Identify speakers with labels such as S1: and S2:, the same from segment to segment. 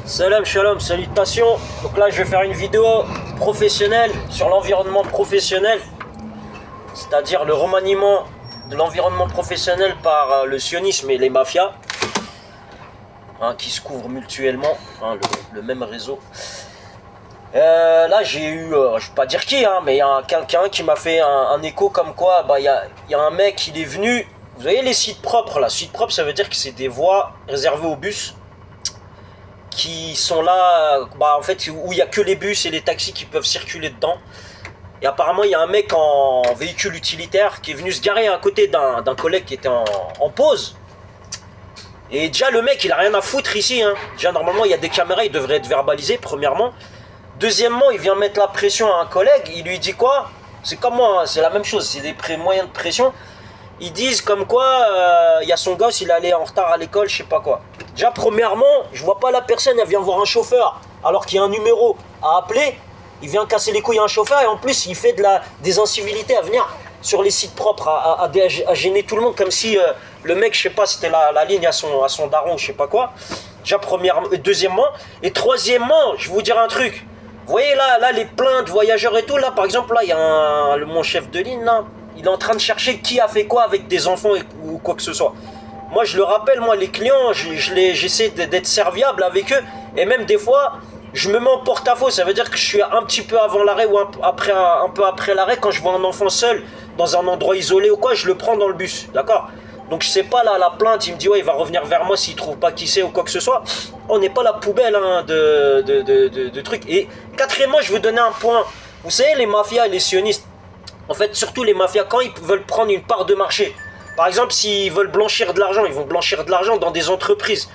S1: Salam shalom, salutations. Donc là je vais faire une vidéo professionnelle sur l'environnement professionnel, c'est-à-dire le remaniement de l'environnement professionnel par le sionisme et les mafias, qui se couvrent mutuellement, le même réseau. Là j'ai eu, je ne vais pas dire qui, mais il y a quelqu'un qui m'a fait un écho comme quoi il y a un mec, il est venu. Vous voyez les sites propres là, sites propres ça veut dire que c'est des voies réservées aux bus qui sont là, en fait, où il n'y a que les bus et les taxis qui peuvent circuler dedans. Et apparemment, il y a un mec en véhicule utilitaire qui est venu se garer à côté d'un collègue qui était en pause. Et déjà, le mec, il a rien à foutre ici. Déjà, normalement, il y a des caméras, il devrait être verbalisé, premièrement. Deuxièmement, il vient mettre la pression à un collègue. Il lui dit quoi? C'est comme moi, c'est la même chose, c'est des moyens de pression. Ils disent comme quoi il y a son gosse, il allait en retard à l'école, je sais pas quoi. Déjà, premièrement, je vois pas la personne, elle vient voir un chauffeur, alors qu'il y a un numéro à appeler. Il vient casser les couilles à un chauffeur et en plus, il fait des incivilités à venir sur les sites propres, à gêner tout le monde, comme si le mec, je sais pas, c'était la ligne à son daron, je sais pas quoi. Déjà, deuxièmement. Et troisièmement, je vais vous dire un truc. Vous voyez là, les plaintes, voyageurs et tout, là, par exemple, là, il y a mon chef de ligne, là. Il est en train de chercher qui a fait quoi avec des enfants ou quoi que ce soit. Moi, je le rappelle, moi, les clients, j'essaie d'être serviable avec eux. Et même des fois, je me mets en porte-à-faux. Ça veut dire que je suis un petit peu avant l'arrêt ou un peu après l'arrêt. Quand je vois un enfant seul dans un endroit isolé ou quoi, je le prends dans le bus. D'accord? Donc, je sais pas, là, la plainte, il me dit, ouais, il va revenir vers moi s'il trouve pas qui c'est ou quoi que ce soit. On n'est pas la poubelle de trucs. Et quatrièmement, je veux donner un point. Vous savez, les mafias, les sionistes, en fait, surtout les mafias, quand ils veulent prendre une part de marché, par exemple, s'ils veulent blanchir de l'argent, ils vont blanchir de l'argent dans des entreprises.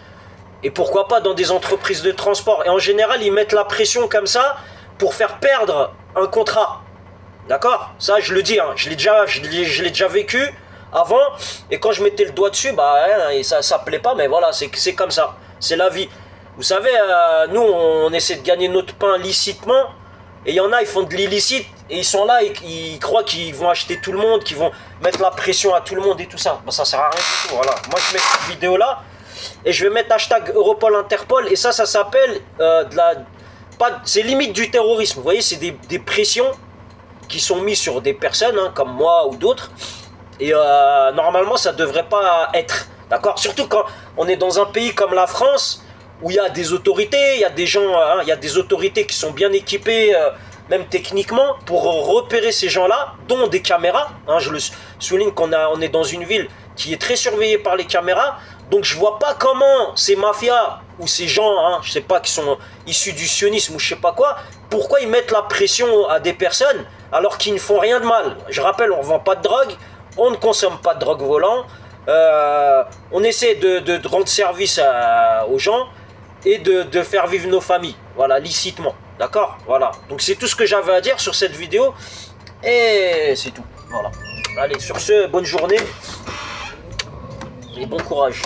S1: Et pourquoi pas dans des entreprises de transport. Et en général, ils mettent la pression comme ça pour faire perdre un contrat. D'accord? Ça, je le dis, je l'ai déjà vécu avant. Et quand je mettais le doigt dessus, ça plaît pas, mais voilà, c'est comme ça. C'est la vie. Vous savez, nous, on essaie de gagner notre pain licitement. Et il y en a, ils font de l'illicite et ils sont là et ils croient qu'ils vont acheter tout le monde, qu'ils vont mettre la pression à tout le monde et tout ça. Ça sert à rien du tout, voilà. Moi, je mets cette vidéo là et je vais mettre hashtag Europol Interpol et ça s'appelle c'est limite du terrorisme. Vous voyez, c'est des pressions qui sont mises sur des personnes comme moi ou d'autres. Et normalement, ça devrait pas être. D'accord? Surtout quand on est dans un pays comme la France, où il y a des autorités, il y a des gens, il y a des autorités qui sont bien équipées, même techniquement, pour repérer ces gens-là, dont des caméras. Je le souligne on est dans une ville qui est très surveillée par les caméras, donc je vois pas comment ces mafias, ou ces gens, je sais pas, qui sont issus du sionisme ou je sais pas quoi, pourquoi ils mettent la pression à des personnes alors qu'ils ne font rien de mal. Je rappelle, on vend pas de drogue, on ne consomme pas de drogue volant, on essaie de rendre service aux gens, et de faire vivre nos familles, voilà, licitement, d'accord, voilà. Donc c'est tout ce que j'avais à dire sur cette vidéo, et c'est tout, voilà. Allez, sur ce, bonne journée, et bon courage.